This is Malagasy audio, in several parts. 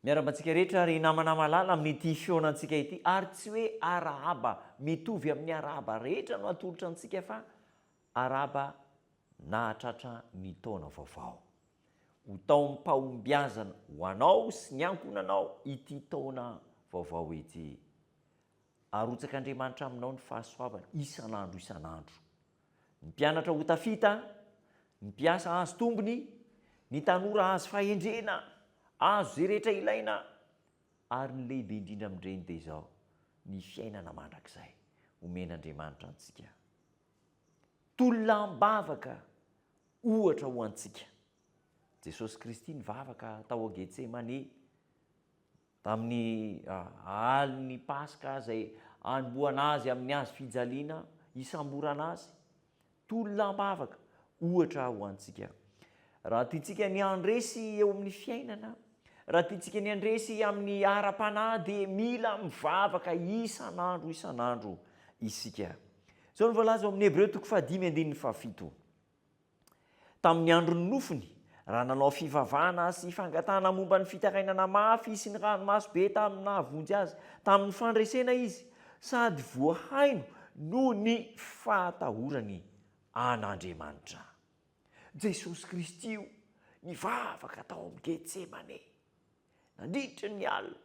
miara-mantsika rehetra ry namanama lala amin'nyity fionantsika ity ary tsy hoe arahaba mitovy amin'ny arahaba rehetra no atolotra antsika fa arahaba nahatratra ny taona vaovao ho tao mpahombiazana ho anao sy ny ankonanao ity taona vaovao ity arotsaka Andriamanitra aminao ny fahasoavana isan'andro isan'andro ny mpianatra ho tafita ny mpiasa azo tombony ny tanora azo fahendrena azo zay rehetra ilaina ary ny lehibe indrindra amin'ireny dia izao ny fiainana mandrakizay omen'Andriamanitra antsika tolona-mbavaka ohatra ho antsika Jesosy Kristy nivavaka tao Getsemane tamin'ny aliny Paska izay anombohana azy amin'ny hazo fijaliana isamborana azy tolona-mbavaka ohatra ho antsika raha tiantsika ny andresy eo amin'ny fiainana raha tiantsika ny andresy amin'ny ara-panahy dia mila mivavaka isan'andro isika zao ny voalaza amin'ny Hebreo 5:7 tamin'ny andron'ny nofiny raha nanao fivavahana sy fangatana momba ny fitarainana mafy sy ny ranomasobe tamin'ny nahavonjy azy tamin'ny fandresena izy sady voahaino no ny fahatahorany an'Andriamanitra Jesosy Kristy io nivavaka tao amin'ny Getsemane nandritry ny alina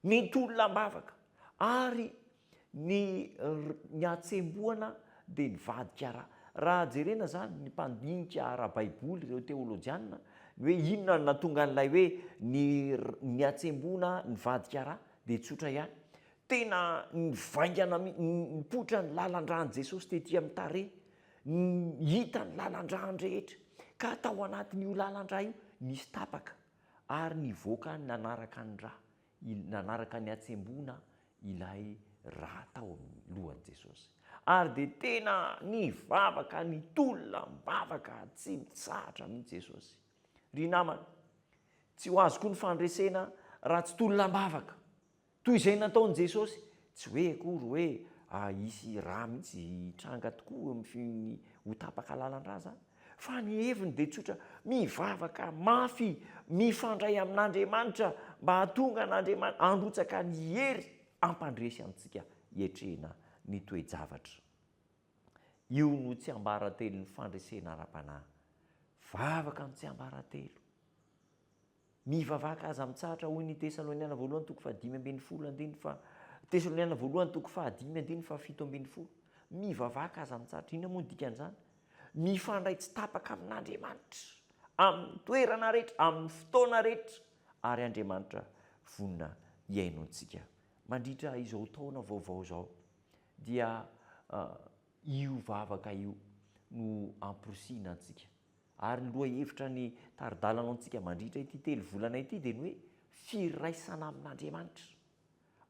ny tolona-mbavaka ary ny atsembohana dia nivadika raha jerena zany ny mpandinika ara-baiboly ireo teolôjiana hoe inona natonga n'ilay hoe ny atsembohana nivadika raha dia tsotra ihany tena nivaingana nipoitra ny lalan-drany Jesosy tetỳ amin'ny tare hita ny lalan-drany rehetra ka tao anatin'io lalan-dra io nisy tapaka ary nivoaka nanaraka ny raha nanaraka ny atsembohana ilay raha tao amin'ny lohan'i Jesosy ary dia tena nivavaka ny tolona-mbavaka tsy mitsahatra mihitsy Jesosy ry namana tsy ho azo koa ny fandresena raha tsy tolona-mbavaka toy izay nataon'i Jesosy tsy hoe akory hoe hisy raha mihitsy tranga tokoa amin'ny ho tapaka lalan-drà zany fa ny heviny dia tsotra mivavaka mafy mifandray amin'Andriamanitra mba hahatonga an'Andriamanitra androtsaka ny hery ampandresy antsika hiatrehana ny toe-javatra io no tsy ambaratelo ny fandresena ara-panahy vavaka ny tsy ambaratelo mivavaka aza mitsahatra hoy ny Tesaloniana voalohany 5:5 fa Tesaloniana voalohany 5:5-7 mivavaka aza mitsahatra inona moa ny dikan'izany mifandray tsy tapaka amin'Andriamanitra amin'ny toerana rehetra amin'ny fotoana rehetra ary Andriamanitra vonina hiaino antsika mandritra izao taona vaovao zao dia io vavaka io no amporisiana antsika ary ny loha hevitra ny taridalana antsika mandritra ity 3 volana ity dia ny hoe firaisana amin'Andriamanitra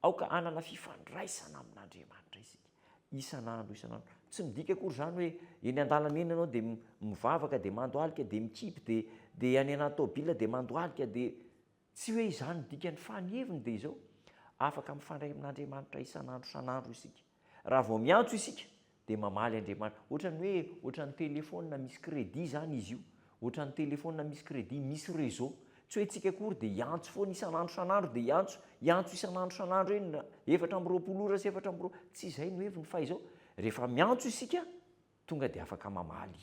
aoka anana fifandraisana amin'Andriamanitra isika isan'andro tsy midika akory zany hoe eny an-dalana eny ianao dia mivavaka dia mandohalika dia mikipy dia any anaty tôbila dia mandohalika dia tsy hoe izany dikany fa ny heviny dia izao afaka mifandray amin'Andriamanitra isan'andro isika raha vao miantso isika dia mamaly Andriamanitra ohatran'ny hoe ohatran'ny telefona misy crédit zany izy io ohatran'ny telefona misy crédit misy réseau tsy hoe tsika akory dia iantso foana isan'andro dia iantso isan'andro eny 4 ora sy 4 tsy izay no heviny fa izao rehefa miantso isika tonga dia afaka mamaly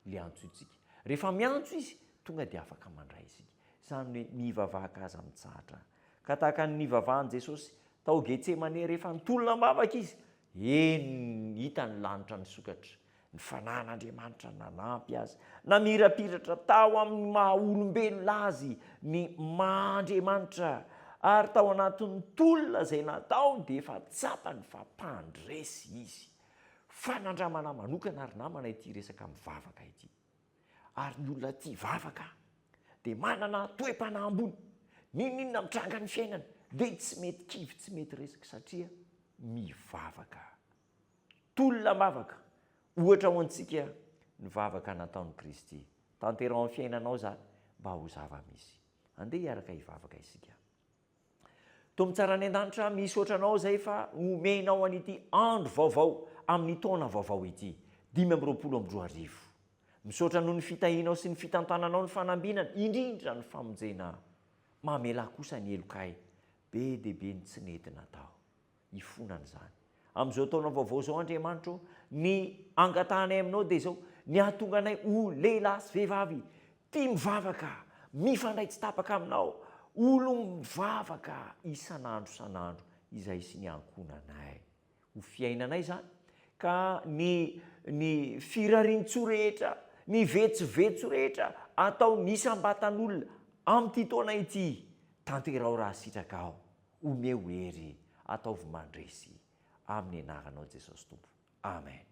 le antso isika rehefa miantso izy tonga dia afaka mandray isika izany hoe mivavaka aza mitsahatra ka tahaka ny nivavahan'i Jesosy tao Getsemane rehefa nitolona-mbavaka izy eny hita ny lanitra nisokatra ny fanan'Andriamanitra nanampy azy namirapiratra tao amin'ny maha-olombelona azy ny maha-Andriamanitra ary tao anatin'ny tolona izay natao dia efa tsapany fa mpandresy izy fanandramana manokana ary namana ity resaka mivavaka ity ary ny olona tia vavaka dia manana toe-panahy ambony ninona mitranga ny fiainana dia tsy mety kivy tsy mety resaka satria mivavaka tolona-mbavaka ohatra ho antsika ny vavaka nataon'i Kristy tanterao amin'ny fiainanao zany mba ho zava-misy andeha hiaraka hivavaka isika tomy tsara ny an-danitra misy ohatranao zay fa omenao an'ity andro vaovao amin'ny taona vaovao ity 5:24 misaotra noho ny fitahianao sy ny fitantananao ny fanambinana indrindra ny famonjena mamela kosa ny elokay be dehibe ny tsy nentina tao ifonany zany am'izao taona vaovao zao andriamanitro ny angatahanay aminao de zao ny ahatonga anay ho lehilahy sy vehivavy tia mivavaka mifandray tsy tapaka aminao olo mivavaka isan'andro izay sy ny ankonanay ho fiainanay zany ka ny firariantso rehetra ny vetsovetso rehetra atao nisambatan'olona am'ty taona ity tanterao raha sitraka ao omeo hery ataovy mandresy amin'ny anaranao Jesosy tompo amen.